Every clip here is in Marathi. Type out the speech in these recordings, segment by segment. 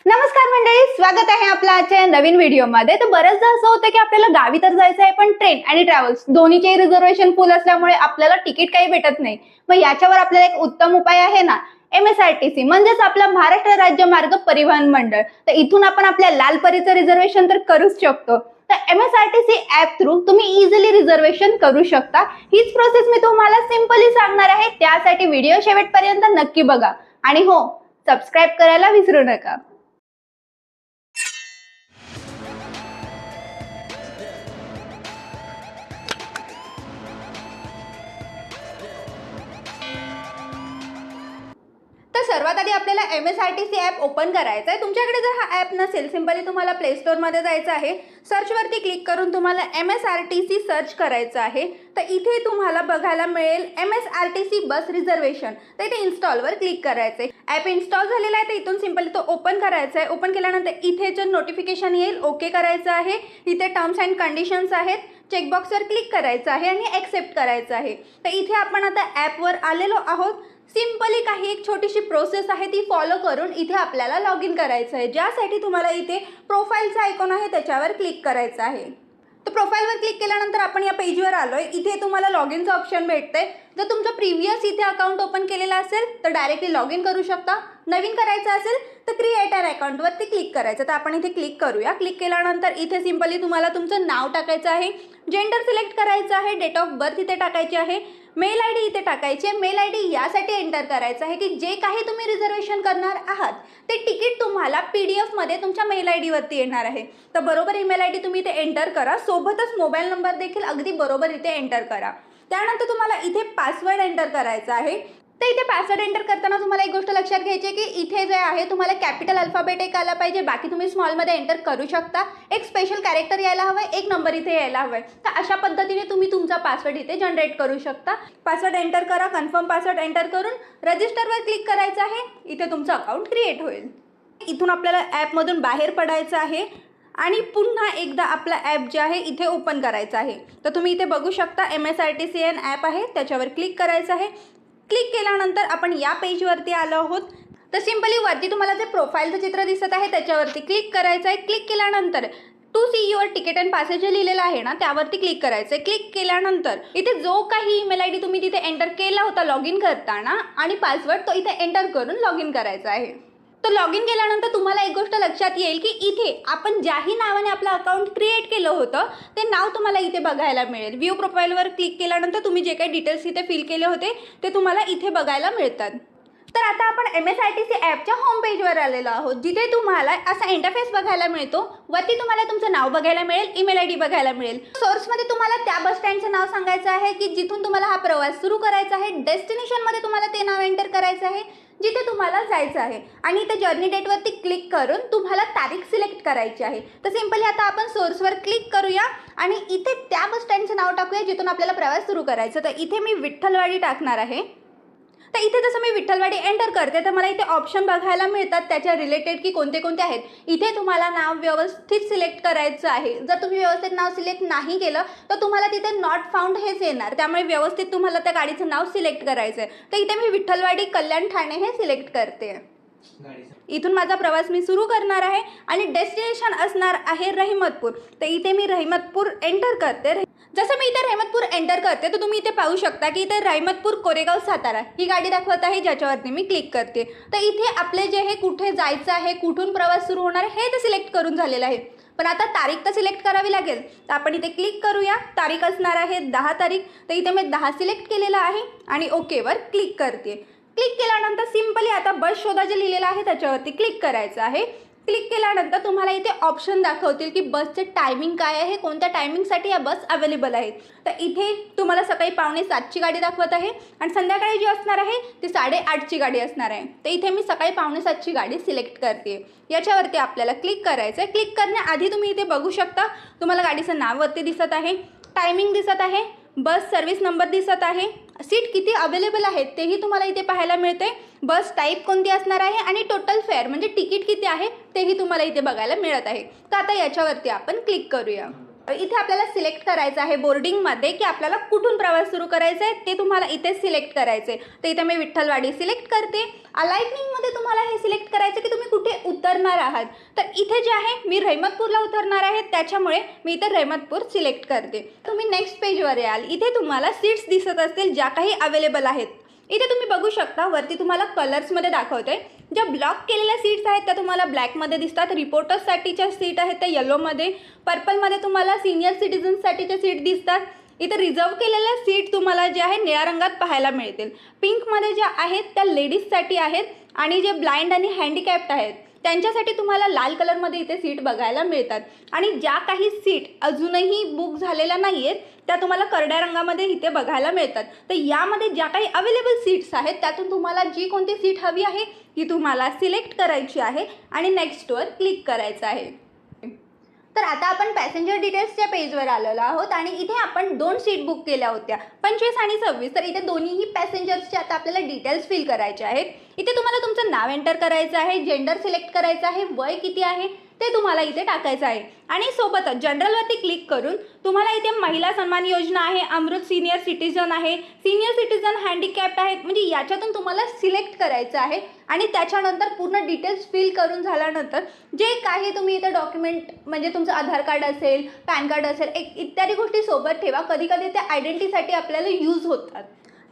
नमस्कार मंडळी, स्वागत आहे आपल्या आजच्या नवीन व्हिडिओमध्ये। तर बरेचदा असं होतं की आपल्याला गावी तर जायचं आहे, पण ट्रेन आणि ट्रॅव्हल्स दोन्हीचे रिझर्वेशन फुल असल्यामुळे आपल्याला तिकीट काही भेटत नाही। मग याच्यावर आपल्याला एक उत्तम उपाय आहे ना, MSRTC म्हणजेच आपला महाराष्ट्र राज्य मार्ग परिवहन मंडळ। तर इथून आपण आपल्या लाल परीचं रिझर्वेशन तर करूच शकतो। तर MSRTC ऍप थ्रू तुम्ही इझिली रिझर्वेशन करू शकता। हीच प्रोसेस मी तुम्हाला सिंपली सांगणार आहे, त्यासाठी व्हिडिओ शेवटपर्यंत नक्की बघा आणि हो, सबस्क्राइब करायला विसरू नका। तर सर्वात आधी आपल्याला MSRTC ऍप ओपन करायचं आहे। तुमच्याकडे जर हा ऍप नसेल, सिंपली तुम्हाला प्ले स्टोर मध्ये जायचं आहे। सर्च वरती क्लिक करून तुम्हाला MSRTC सर्च करायचं आहे। तर इथे तुम्हाला बघायला मिळेल MSRTC बस रिझर्वेशन। तर इथे इन्स्टॉल वर क्लिक करायचं आहे। ऍप इन्स्टॉल झालेला आहे, तर इथून सिंपली तो ओपन करायचा आहे। ओपन केल्यानंतर इथे जे नोटिफिकेशन येईल ओके करायचं आहे। इथे टर्म्स अँड कंडिशन्स आहेत, चेकबॉक्सवर क्लिक करायचं आहे आणि ॲक्सेप्ट करायचं आहे। तर इथे आपण आता ॲपवर आलेलो आहोत। सिंपली काही एक छोटीशी प्रोसेस आहे ती फॉलो करून इथे आपल्याला लॉग इन करायचं आहे, ज्यासाठी तुम्हाला इथे प्रोफाईलचा आयकॉन आहे त्याच्यावर क्लिक करायचं आहे। तर प्रोफाईलवर क्लिक केल्यानंतर आपण या पेजवर आलोय। इथे तुम्हाला लॉग इनचं ऑप्शन भेटतंय। जर तुमचं प्रिव्हियस इथे अकाउंट ओपन केलेलं असेल तर डायरेक्टली लॉग इन करू शकता। नवीन करायचं असेल तर क्रिएट अन अकाउंटवरती क्लिक करायचं। तर आपण इथे क्लिक करूया। क्लिक केल्यानंतर इथे सिंपली तुम्हाला तुमचं नाव टाकायचं आहे, जेंडर सिलेक्ट करायचं आहे, डेट ऑफ बर्थ इथे टाकायची आहे, मेल आय डी इथे टाकायची आहे। मेल आय डी यासाठी एंटर करायचं आहे की जे काही तुम्ही रिझर्वेशन करणार आहात ते तिकीट तुम्हाला PDF मध्ये तुमच्या मेल आय डीवरती येणार आहे। तर बरोबर ईमेल आय डी तुम्ही इथे एंटर करा, सोबतच मोबाईल नंबर देखील अगदी बरोबर इथे एंटर करा। त्यानंतर तुम्हाला इथे पासवर्ड एंटर करायचा आहे। तर इथे पासवर्ड एंटर करताना तुम्हाला एक गोष्ट लक्षात घ्यायची आहे की इथे जे आहे तुम्हाला कॅपिटल अल्फाबेट एक आला पाहिजे, बाकी तुम्ही स्मॉलमध्ये एंटर करू शकता। एक स्पेशल कॅरेक्टर यायला हवं, एक नंबर इथे यायला हवं। तर अशा पद्धतीने तुम्ही तुमचा पासवर्ड इथे जनरेट करू शकता। पासवर्ड एंटर करा, कन्फर्म पासवर्ड एंटर करून रजिस्टरवर क्लिक करायचं आहे। इथे तुमचं अकाउंट क्रिएट होईल। इथून आपल्याला ॲपमधून बाहेर पडायचं आहे आणि पुन्हा एकदा आपला ॲप जे आहे इथे ओपन करायचं आहे। तर तुम्ही इथे बघू शकता MSRTC ॲप आहे, त्याच्यावर क्लिक करायचं आहे। क्लिक केल्यानंतर आपण या पेजवरती आलो आहोत। तर सिंपली वरती तुम्हाला जे प्रोफाईलचं चित्र दिसत आहे त्याच्यावरती क्लिक करायचं आहे। क्लिक केल्यानंतर to see your ticket and passes जे लिहिलेलं आहे ना त्यावरती क्लिक करायचं आहे। क्लिक केल्यानंतर इथे जो काही ईमेल आय डी तुम्ही तिथे एंटर केला होता लॉग इन करताना आणि पासवर्ड तो इथे एंटर करून लॉग इन करायचा आहे। तर लॉग इन केल्यानंतर तुम्हाला एक गोष्ट लक्षात येईल की इथे आपण ज्याही नावाने आपलं अकाउंट क्रिएट केलं होतं ते नाव तुम्हाला इथे बघायला मिळेल। व्ह्यू प्रोफाईलवर क्लिक केल्यानंतर तुम्ही जे काही डिटेल्स इथे फिल केले होते ते तुम्हाला इथे बघायला मिळतात। तर आता आपण MSRTC ॲपच्या होम पेजवर आलेलो आहोत, जिथे तुम्हाला असा इंटरफेस बघायला मिळतो। वरती तुम्हाला तुमचं नाव बघायला मिळेल, ईमेल आय डी बघायला मिळेल। सोर्समध्ये तुम्हाला त्या बस स्टँडचं नाव सांगायचं आहे की जिथून तुम्हाला हा प्रवास सुरू करायचा आहे। डेस्टिनेशनमध्ये तुम्हाला ते नाव एंटर करायचं आहे जिथे तुम्हाला जायचं आहे आणि इथे जर्नी डेटवरती क्लिक करून तुम्हाला तारीख सिलेक्ट करायची आहे। तर सिंपली आता आपण सोर्सवर क्लिक करूया आणि इथे त्या बस स्टँडचं नाव टाकूया जिथून आपल्याला प्रवास सुरू करायचा। तर इथे मी विठ्ठलवाडी टाकणार आहे। तर इथे जसं मी विठ्ठलवाडी एंटर करते तर मला इथे ऑप्शन बघायला मिळतात त्याच्या रिलेटेड की कोणते कोणते आहेत। इथे तुम्हाला नाव व्यवस्थित सिलेक्ट करायचं आहे। जर तुम्ही व्यवस्थित नाव सिलेक्ट नाही केलं तर तुम्हाला तिथे नॉट फाउंड हेच येणार, त्यामुळे व्यवस्थित तुम्हाला त्या गाडीचं नाव सिलेक्ट करायचं आहे। तर इथे मी विठ्ठलवाडी कल्याण ठाणे हे सिलेक्ट करते। इथून माझा प्रवास मी सुरू करणार आहे आणि डेस्टिनेशन असणार आहे रहिमतपूर। तर इथे मी रहिमतपूर एंटर करते। जसं मी इथे रहिमतपूर एंटर करते तर तुम्ही इथे पाहू शकता की इथे रहिमतपूर कोरेगाव सातारा ही गाडी दाखवत आहे, ज्याच्यावरती मी क्लिक करते। तर इथे आपले जे हे कुठे जायचं आहे, कुठून प्रवास सुरू होणार आहे हे तर सिलेक्ट करून झालेलं आहे, पण आता तारीख तर सिलेक्ट करावी लागेल। तर आपण इथे क्लिक करूया। तारीख असणार आहे 10 तारीख। तर इथे मी 10 सिलेक्ट केलेलं आहे आणि ओकेवर क्लिक करते। क्लिक केल्यानंतर सिंपली आता बस शोधा जे लिहिलेलं आहे त्याच्यावरती क्लिक करायचं आहे। क्लिक केल्यानंतर तुम्हाला इथे ऑप्शन दाखवतील की बसचे टायमिंग काय आहे, कोणत्या टायमिंगसाठी या बस अवेलेबल आहेत। तर इथे तुम्हाला सकाळी 6:45ची गाडी दाखवत आहे आणि संध्याकाळी जी असणार आहे ती 8:30ची गाडी असणार आहे। तर इथे मी सकाळी 6:45ची गाडी सिलेक्ट करते। याच्यावरती आपल्याला क्लिक करायचं आहे। क्लिक करण्याआधी तुम्ही इथे बघू शकता तुम्हाला गाडीचं नाव वरती दिसत आहे, टायमिंग दिसत आहे, बस सर्व्हिस नंबर दिसत आहे, सीट किती अवेलेबल आहेत तेही तुम्हाला इथे पाहायला मिळते, बस टाईप कोणती असणार आहे आणि टोटल फेअर म्हणजे तिकीट किती आहे तेही तुम्हाला इथे बघायला मिळत आहे। तर आता याच्यावरती आपण क्लिक करूया। इथे आपल्याला सिलेक्ट करायचं आहे बोर्डिंगमध्ये की आपल्याला कुठून प्रवास सुरू करायचा आहे ते तुम्हाला इथे सिलेक्ट करायचं आहे. तर इथे मी विठ्ठलवाडी सिलेक्ट करते. अलाइटनिंगमध्ये तुम्हाला हे सिलेक्ट करायचं की तुम्ही कुठे उतरणार आहात. तर इथे जे आहे मी रहमतपूरला उतरणार आहे, त्याच्यामुळे मी इथे रहमतपूर सिलेक्ट करते. तुम्ही नेक्स्ट पेजवर याल. इथे तुम्हाला सीट्स दिसत असतील ज्या काही अवेलेबल आहेत. इथे तुम्ही बघू शकता वरती तुम्हाला कलर्समध्ये दाखवतोय. ज्या ब्लॉक केलेल्या सीट्स आहेत त्या तुम्हाला ब्लॅकमध्ये दिसतात. रिपोर्टर्ससाठीच्या सीट आहेत त्या येलोमध्ये. पर्पलमध्ये तुम्हाला सिनियर सिटीजन्ससाठीच्या सीट दिसतात. इथे रिझर्व केलेल्या सीट तुम्हाला जे आहे निळ्या रंगात पाहायला मिळतील. पिंकमध्ये ज्या आहेत त्या लेडीजसाठी आहेत आणि जे ब्लाइंड आणि हँडिकॅप्ड आहेत त्यांच्यासाठी तुम्हाला लाल कलरमध्ये इथे सीट बघायला मिळतात. आणि ज्या काही सीट अजूनही बुक झालेल्या नाही आहेत त्या तुम्हाला करड्या रंगामध्ये इथे बघायला मिळतात. तर यामध्ये ज्या काही अवेलेबल सीट्स आहेत त्यातून तुम्हाला जी कोणती सीट हवी आहे ती तुम्हाला सिलेक्ट करायची आहे आणि नेक्स्टवर क्लिक करायचं आहे. तर आता आपण पॅसेंजर डिटेल्सच्या पेजवर आलेलो आहोत आणि इथे आपण 2 सीट बुक केल्या होत्या 25 आणि 26. तर इथे दोन्हीही पॅसेंजर्सचे आता आपल्याला डिटेल्स फिल करायचे आहेत. इथे तुम्हाला तुमचं नाव एंटर करायचं आहे, जेंडर सिलेक्ट करायचं आहे, वय किती आहे ते तुम्हाला इथे टाकायचं आहे. आणि सोबतच जनरलवरती क्लिक करून तुम्हाला इथे महिला सन्मान योजना आहे, अमृत सीनियर सिटीजन आहे, सीनियर सिटीजन हँडिकॅप्ड आहेत, म्हणजे याच्यातून तुम्हाला सिलेक्ट करायचं आहे. आणि त्याच्यानंतर पूर्ण डिटेल्स फिल करून झाल्यानंतर जे काही तुम्ही इथे डॉक्युमेंट म्हणजे तुमचं आधार कार्ड असेल, पॅन कार्ड असेल, इत्यादी गोष्टी सोबत ठेवा. कधी कधी ते आयडेंटिटीसाठी आपल्याला यूज होतात.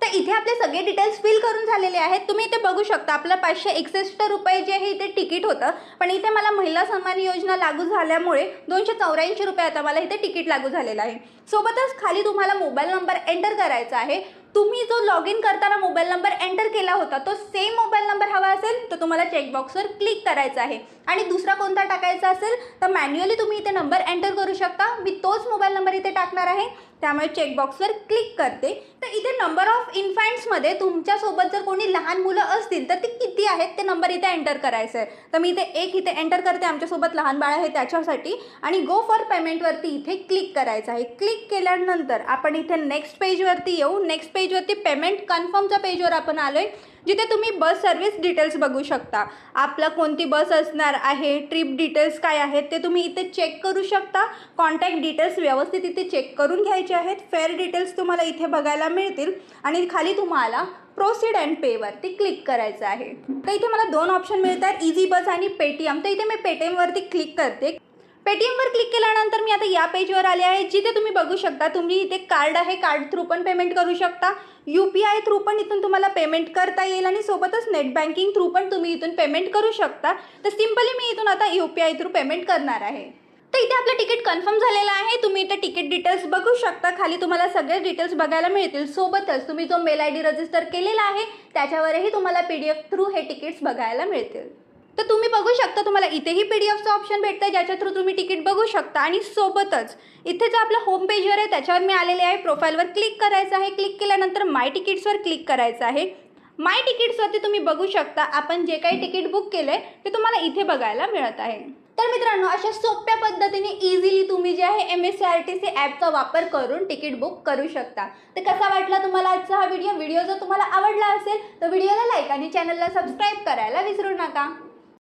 तर इथे आपले सगळे डिटेल्स फिल करून झालेले आहेत. तुम्ही इथे बघू शकता आपलं 561 रुपये जे आहे इथे तिकीट होतं, पण इथे मला महिला सन्मान योजना लागू झाल्यामुळे 284 रुपये आता मला इथे तिकीट लागू झालेलं आहे. सोबतच खाली तुम्हाला मोबाईल नंबर एंटर करायचा आहे. तुम्ही जो लॉग इन करताना मोबाईल नंबर एंटर केला होता तो सेम मोबाईल नंबर हवा असेल तर तुम्हाला चेकबॉक्सवर क्लिक करायचं आहे. आणि दुसरा कोणता टाकायचा असेल तर मॅन्युअली तुम्ही इथे नंबर एंटर करू शकता. मी तोच मोबाईल नंबर इथे टाकणार आहे, त्यामुळे चेकबॉक्सवर क्लिक करते. तर इथे नंबर ऑफ इन्फॅन्ट्समध्ये तुमच्यासोबत जर कोणी लहान मुलं असतील तर ते किती आहेत ते नंबर इथे एंटर करायचं आहे. तर मी इथे 1 इथे एंटर करते, आमच्यासोबत लहान बाळ आहे त्याच्यासाठी. आणि गो फॉर पेमेंटवरती इथे क्लिक करायचं आहे. क्लिक केल्यानंतर आपण इथे नेक्स्ट पेजवरती येऊ. नेक्स्ट पेजवरती पेमेंट कन्फर्मच्या पेजवर आपण आलो आहे, जिथे तुम्ही बस सर्व्हिस डिटेल्स बघू शकता. आपला कोणती बस असणार आहे, ट्रिप डिटेल्स काय आहेत ते तुम्ही इथे चेक करू शकता. कॉन्टॅक्ट डिटेल्स व्यवस्थित इथे चेक करून घ्यायचे आहेत. फेअर डिटेल्स तुम्हाला इथे बघायला मिळतील. आणि खाली तुम्हाला प्रोसीड अँड पेवरती क्लिक करायचं आहे. तर इथे मला 2 ऑप्शन मिळतात, इझी बस आणि पेटीएम. तर इथे मी पेटीएमवरती क्लिक करते. पेटीएमवर क्लिक केल्यानंतर मी आता या पेजवर आले आहे, जिथे तुम्ही बघू शकता तुम्ही इथे कार्ड आहे, कार्ड थ्रू पण पेमेंट करू शकता. UPI थ्रू पण इथून तुम्हाला पेमेंट करता येईल आणि सोबतच नेट बँकिंग थ्रू पण तुम्ही इथून पेमेंट करू शकता. तर सिम्पली मी इथून आता UPI थ्रू पेमेंट करणार आहे. तर इथे आपलं तिकीट कन्फर्म झालेलं आहे. तुम्ही इथे तिकीट डिटेल्स बघू शकता. खाली तुम्हाला सगळे डिटेल्स बघायला मिळतील. सोबतच तुम्ही जो मेल ID रजिस्टर केलेला आहे त्याच्यावरही तुम्हाला PDF थ्रू हे तिकीट्स बघायला मिळतील. तर तुम्ही बघू शकता तुम्हाला इथेही PDFचं ऑप्शन भेटतं ज्याच्या थ्रू तुम्ही तिकीट बघू शकता. आणि सोबतच इथे जो आपला होम पेजवर आहे त्याच्यावर मी आलेले आहे. प्रोफाईलवर क्लिक करायचं आहे. क्लिक केल्यानंतर माय तिकीट्सवर क्लिक करायचं आहे. माय तिकीट्सवरती तुम्ही बघू शकता आपण जे काही तिकीट बुक केलं आहे ते तुम्हाला इथे बघायला मिळत आहे. तर मित्रांनो, अशा सोप्या पद्धतीने इझिली तुम्ही जे आहे MSRTC ॲपचा वापर करून तिकीट बुक करू शकता. तर कसा वाटला तुम्हाला आजचा हा व्हिडिओ जर तुम्हाला आवडला असेल तर व्हिडिओला लाईक आणि चॅनलला सबस्क्राईब करायला विसरू नका.